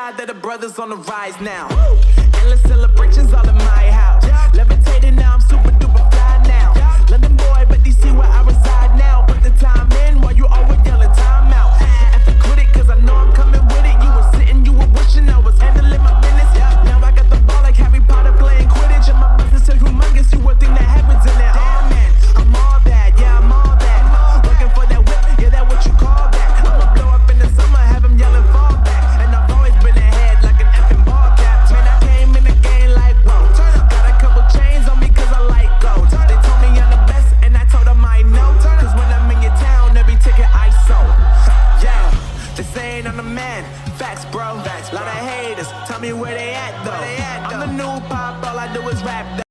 glad that the brothers on the rise now. Endless celebrations all in my house. Levitating now, I'm super duper fly now. London boy, but DC where I reside now. Put the time in while you always yelling time out. If you quit it, cause I know I'm coming with it. You were sitting, you were wishing I was handling my business. Now I got the ball like Harry Potter playing Quidditch. And my business is humongous, you would think that happens in it. Oh man, I'm all that, yeah, I'm all that. Working for that whip, yeah, that what you call that. I'ma blow up in the summer, have him yelling fall back. And I've always been ahead like an effing ball cap. Man, I came in the game like, whoa. Got a couple chains on me cause I like gold. They told me I'm the best and I told them I know. Cause when I'm in your town, every ticket I sold. Yeah, they saying I'm the man. Facts, bro. Lot of haters, tell me where they at though. I'm the new pop, all I do is rap.